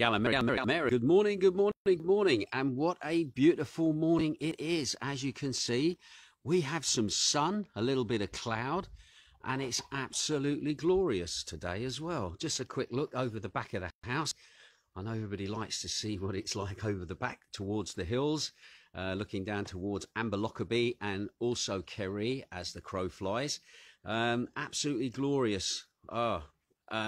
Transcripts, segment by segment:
Mary. Good morning, good morning, good morning. And what a beautiful morning it is. As you can see, we have some sun, a little bit of cloud, and it's absolutely glorious today as well. Just a quick look over the back of the house. I know everybody likes to see what it's like over the back towards the hills, looking down towards Amberlockerbie and also Kerry as the crow flies. Absolutely glorious.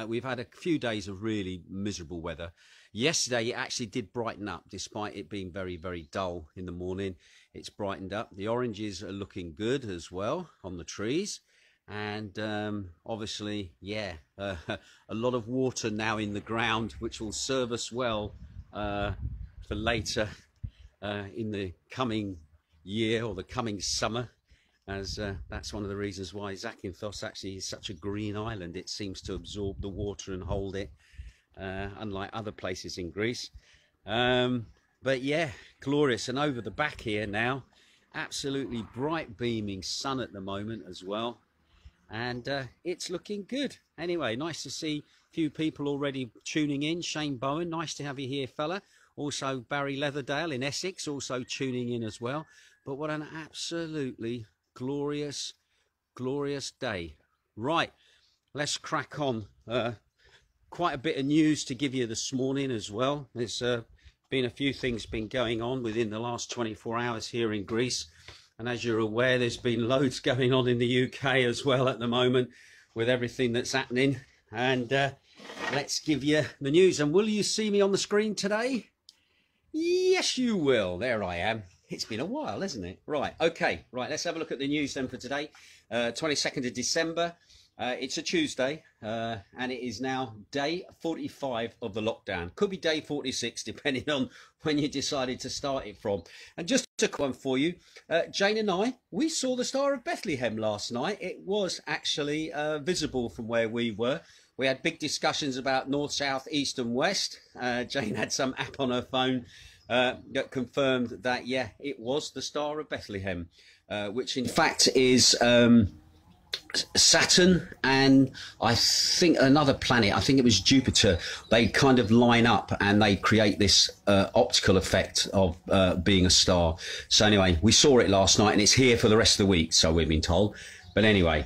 We've had a few days of really miserable weather. Yesterday it actually did brighten up, despite it being very, very dull in the morning. It's brightened up. The oranges are looking good as well on the trees. And obviously, yeah, a lot of water now in the ground, which will serve us well for later in the coming year or the coming summer. As that's one of the reasons why Zakynthos actually is such a green island. It seems to absorb the water and hold it, unlike other places in Greece. But yeah, glorious. And over the back here now, absolutely bright beaming sun at the moment as well. And it's looking good. Anyway, nice to see a few people already tuning in. Shane Bowen, nice to have you here, fella. Also Barry Leatherdale in Essex, also tuning in as well. But what an absolutely glorious day. Right, let's crack on. Quite a bit of news to give you this morning as well. There's been a few things been going on within the last 24 hours here in Greece, and as you're aware, there's been loads going on in the UK as well at the moment with everything that's happening. And let's give you the news. And will you see me on the screen today? Yes, you will. There I am. It's been a while, hasn't it? Right, okay, right, let's have a look at the news then for today. 22nd of December, it's a Tuesday, and it is now day 45 of the lockdown. Could be day 46, depending on when you decided to start it from. And just a quick one for you, Jane and I, we saw the Star of Bethlehem last night. It was actually visible from where we were. We had big discussions about north, south, east and west. Jane had some app on her phone that confirmed that, yeah, it was the Star of Bethlehem, which in fact is Saturn and I think another planet, I think it was Jupiter. They kind of line up and they create this optical effect of being a star. So anyway, we saw it last night and it's here for the rest of the week, so we've been told. But anyway,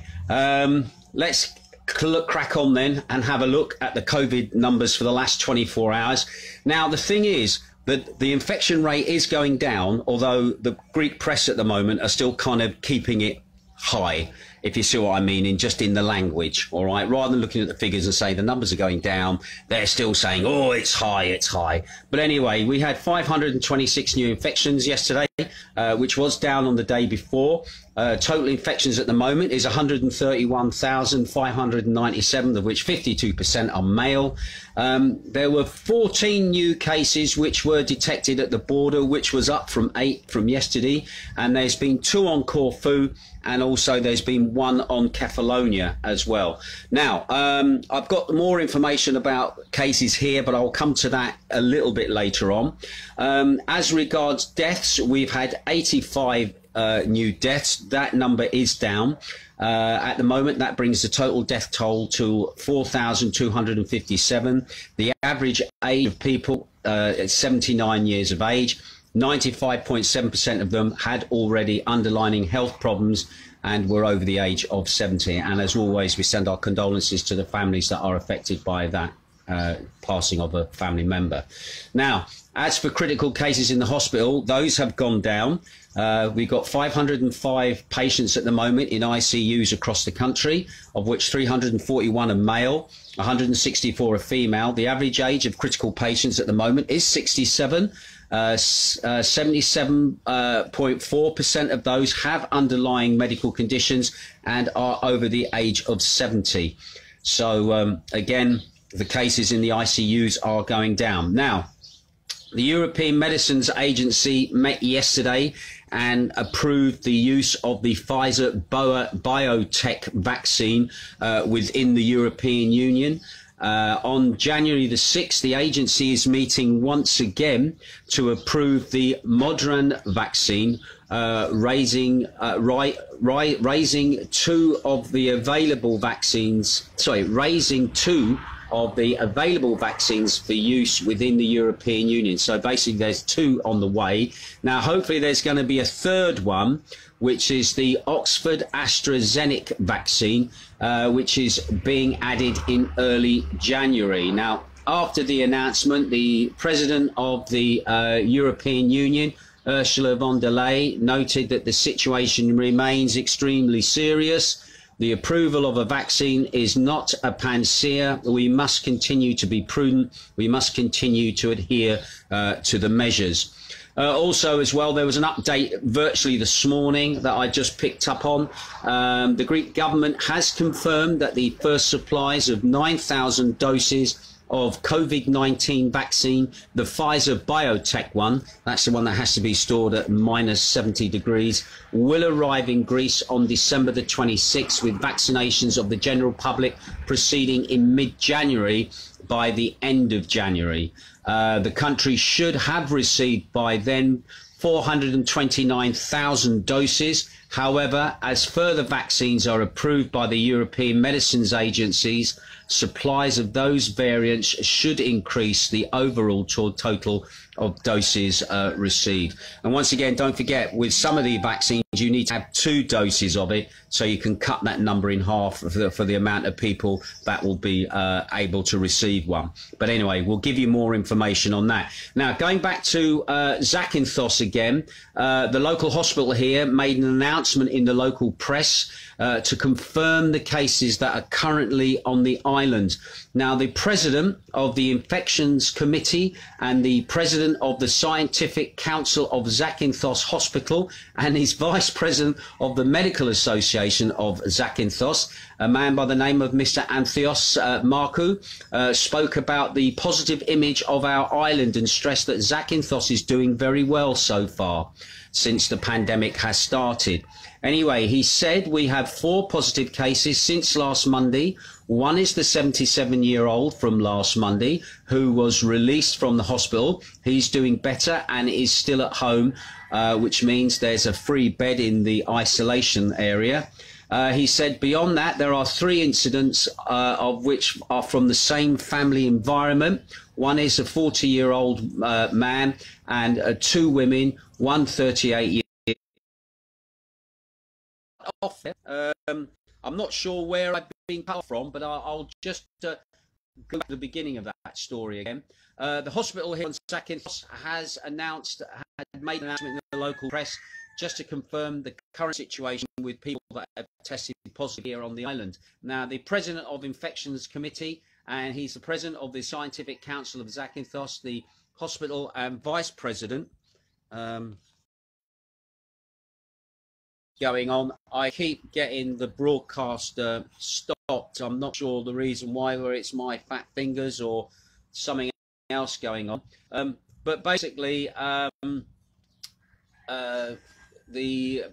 let's crack on then and have a look at the COVID numbers for the last 24 hours. Now, the thing is, but the infection rate is going down, although the Greek press at the moment are still kind of keeping it high, if you see what I mean, just in the language, all right? Rather than looking at the figures and say the numbers are going down, they're still saying, oh, it's high, it's high. But anyway, we had 526 new infections yesterday, which was down on the day before. Total infections at the moment is 131,597, of which 52% are male. There were 14 new cases which were detected at the border, which was up from 8 from yesterday. And there's been 2 on Corfu, and also there's been 1 on Kefalonia as well. Now, I've got more information about cases here, but I'll come to that a little bit later on. As regards deaths, we've had 85 new deaths. That number is down. At the moment, that brings the total death toll to 4,257. The average age of people is 79 years of age. 95.7% of them had already underlying health problems and were over the age of 70. And as always, we send our condolences to the families that are affected by that passing of a family member. Now, as for critical cases in the hospital, those have gone down. We've got 505 patients at the moment in ICUs across the country, of which 341 are male, 164 are female. The average age of critical patients at the moment is 67. 77.4% of those have underlying medical conditions and are over the age of 70. So again, the cases in the ICUs are going down. Now, the European Medicines Agency met yesterday and approved the use of the Pfizer BioNTech vaccine within the European Union. On January the 6th, the agency is meeting once again to approve the Moderna vaccine, raising 2 of the available vaccines, raising 2 of the available vaccines for use within the European Union. So basically there's 2 on the way. Now hopefully there's going to be a third one, which is the Oxford AstraZeneca vaccine, which is being added in early January. Now, after the announcement, the President of the European Union, Ursula von der Leyen, noted that the situation remains extremely serious. The approval of a vaccine is not a panacea. We must continue to be prudent. We must continue to adhere to the measures. Also, as well, there was an update virtually this morning that I just picked up on. The Greek government has confirmed that the first supplies of 9,000 doses of COVID-19 vaccine, the Pfizer BioNTech one, that's the one that has to be stored at -70 degrees, will arrive in Greece on December the 26th, with vaccinations of the general public proceeding in mid-January by the end of January. The country should have received by then 429,000 doses. However, as further vaccines are approved by the European medicines agencies, supplies of those variants should increase the overall total of doses received. And once again, don't forget, with some of the vaccines, you need to have 2 doses of it, so you can cut that number in half for the amount of people that will be able to receive one. But anyway, we'll give you more information on that. Now, going back to Zakynthos again, the local hospital here made an announcement in the local press to confirm the cases that are currently on the island. Now, the president of the Infections Committee and the president of the Scientific Council of Zakynthos Hospital and his vice president of the Medical Association of Zakynthos, a man by the name of Mr. Antheos Markou, spoke about the positive image of our island and stressed that Zakynthos is doing very well so far since the pandemic has started. Anyway, he said we have 4 positive cases since last Monday. One is the 77-year-old from last Monday who was released from the hospital. He's doing better and is still at home, which means there's a free bed in the isolation area. He said beyond that, there are 3 incidents of which are from the same family environment. One is a 40-year-old man and 2 women, one 38-year-old. Off there. I'm not sure where I've been cut from, but I'll just go to the beginning of that story again. The hospital here in Zakynthos had made an announcement in the local press just to confirm the current situation with people that have tested positive here on the island. Now, the president of Infections Committee, and he's the president of the Scientific Council of Zakynthos, the hospital and vice president, going on. I keep getting the broadcast stopped. I'm not sure the reason why, whether it's my fat fingers or something else going on. But basically, the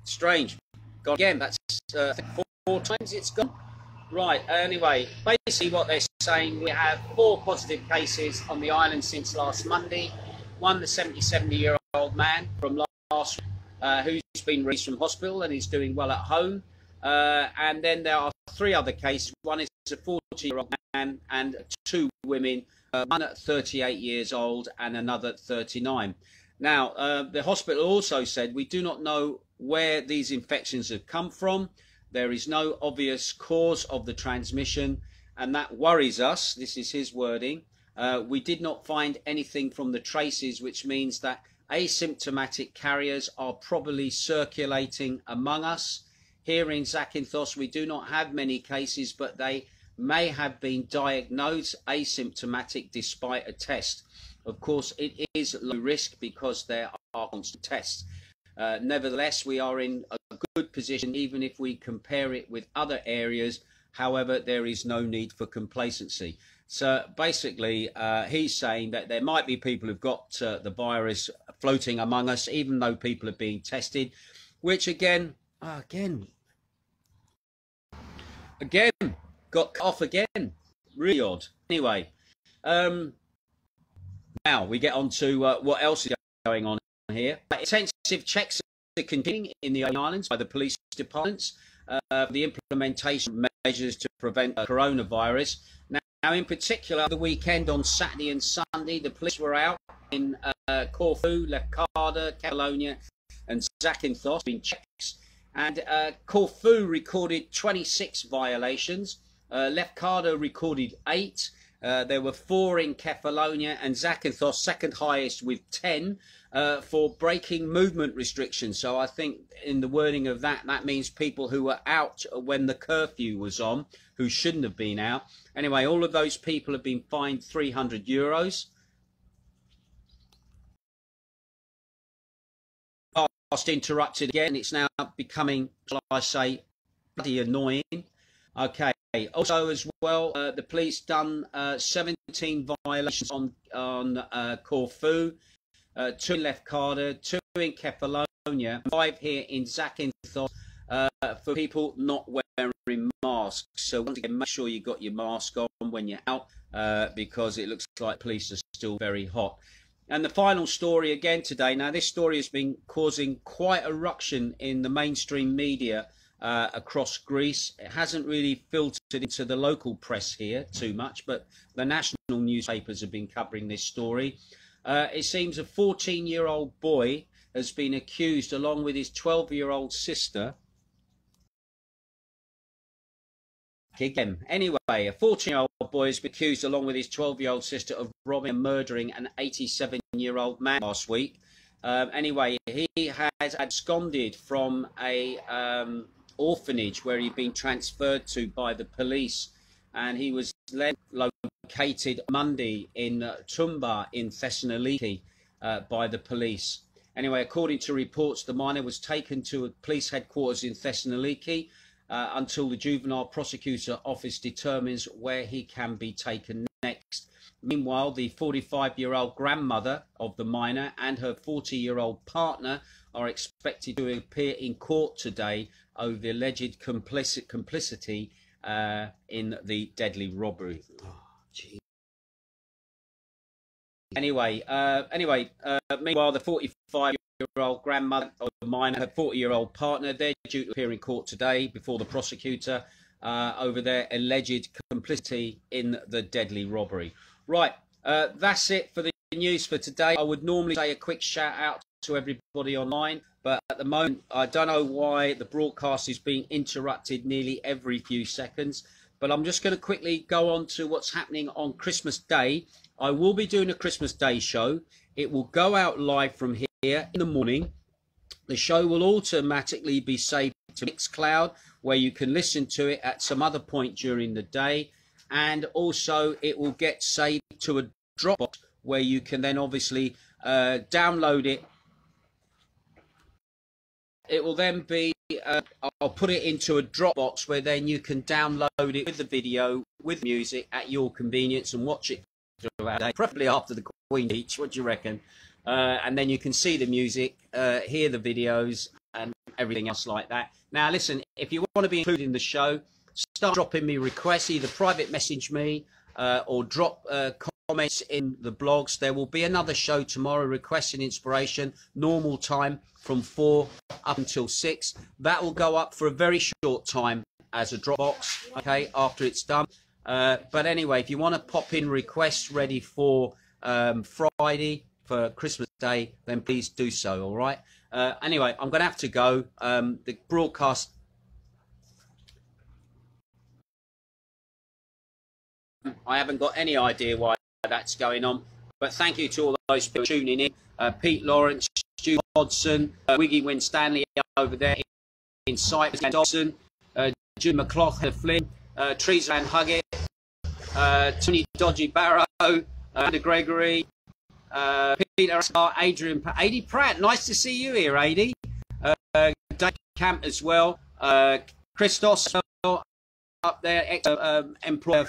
strange. God, again, that's 4 times it's gone. Right, anyway, basically what they're saying, we have 4 positive cases on the island since last Monday. One, the 77-year-old man from last who's been released from hospital and is doing well at home. And then there are 3 other cases. One is a 40-year-old man and 2 women, one at 38 years old and another at 39. Now, the hospital also said, we do not know where these infections have come from. There is no obvious cause of the transmission, and that worries us. This is his wording. We did not find anything from the traces, which means that asymptomatic carriers are probably circulating among us. Here in Zakynthos, we do not have many cases, but they may have been diagnosed asymptomatic despite a test. Of course, it is low risk because there are constant tests. Nevertheless, we are in a good position, even if we compare it with other areas. However, there is no need for complacency. So basically, he's saying that there might be people who've got the virus floating among us, even though people are being tested, which again, got cut off again. Really odd. Anyway, now we get on to what else is going on here. Intensive checks are continuing in the Ionian Islands by the police departments. the implementation of measures to prevent coronavirus. Now, in particular, the weekend on Saturday and Sunday, the police were out in Corfu, Macardo, Catalonia, and Zakynthos in checks. And Corfu recorded 26 violations. Macardo recorded 8. There were 4 in Catalonia, and Zakynthos second highest with 10 for breaking movement restrictions. So I think in the wording of that, that means people who were out when the curfew was on, who shouldn't have been out. Anyway, all of those people have been fined €300. Past interrupted again. It's now becoming, shall I say, bloody annoying. Okay. Also, as well, the police done 17 violations on Corfu, 2 in Macardo, 2 in Catalonia, 5 here in Zakynthos for people not wearing masks. So once again, make sure you got your mask on when you're out because it looks like police are still very hot. And the final story again today. Now, this story has been causing quite a ruction in the mainstream media across Greece. It hasn't really filtered into the local press here too much, but the national newspapers have been covering this story. It seems a 14-year-old boy has been accused, along with his 12-year-old sister. Anyway, a 14-year-old boy has been accused, along with his 12-year-old sister, of robbing and murdering an 87-year-old man last week. Anyway, he has absconded from a orphanage where he'd been transferred to by the police, and he was then located Monday in Tumba in Thessaloniki by the police. Anyway, according to reports, the minor was taken to a police headquarters in Thessaloniki until the juvenile prosecutor office determines where he can be taken next. Meanwhile, the 45-year-old grandmother of the minor and her 40-year-old partner are expected to appear in court today over the alleged complicity in the deadly robbery. Oh, gee. Anyway, meanwhile, the 45-year-old grandmother of the minor, her 40-year-old partner, they're due to appear in court today before the prosecutor over their alleged complicity in the deadly robbery. Right, that's it for the news for today. I would normally say a quick shout out to everybody online, but at the moment I don't know why the broadcast is being interrupted nearly every few seconds. But I'm just going to quickly go on to what's happening on Christmas Day. I will be doing a Christmas Day show. It will go out live from here in the morning. The show will automatically be saved to Mixcloud, where you can listen to it at some other point during the day. And also it will get saved to a Dropbox, where you can then obviously download it. It will then be, I'll put it into a Dropbox where then you can download it with the video, with music at your convenience and watch it throughout the day, preferably after the Queen Beach. What do you reckon? And then you can see the music, hear the videos and everything else like that. Now listen, if you want to be included in the show, start dropping me requests, either private message me or drop comments in the blogs. There will be another show tomorrow, Request and Inspiration, normal time from 4 up until 6. That will go up for a very short time as a Dropbox, okay, after it's done. But anyway, if you want to pop in requests ready for Friday, for Christmas Day, then please do so, all right? Anyway, I'm going to have to go. The broadcast... I haven't got any idea why that's going on, but thank you to all those people tuning in. Pete Lawrence, Stu Hodson, Wiggy Winstanley over there in Cyprus, Dobson, Jim McLaughlin, Flynn, Teresa Ann Huggett, Tony Dodgy Barrow, Andy Gregory, Peter Adrian, Adi Pratt. Nice to see you here, Adi. Dave Camp as well. Christos up there, ex-employer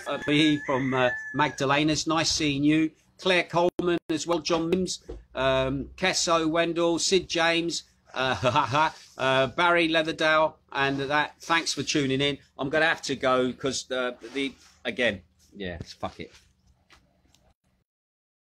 from Magdalena's. Nice seeing you. Claire Coleman as well. John Mims, Kesso, Wendell, Sid James, Barry Leatherdale, and that. Thanks for tuning in. I'm going to have to go because again, yeah, fuck it.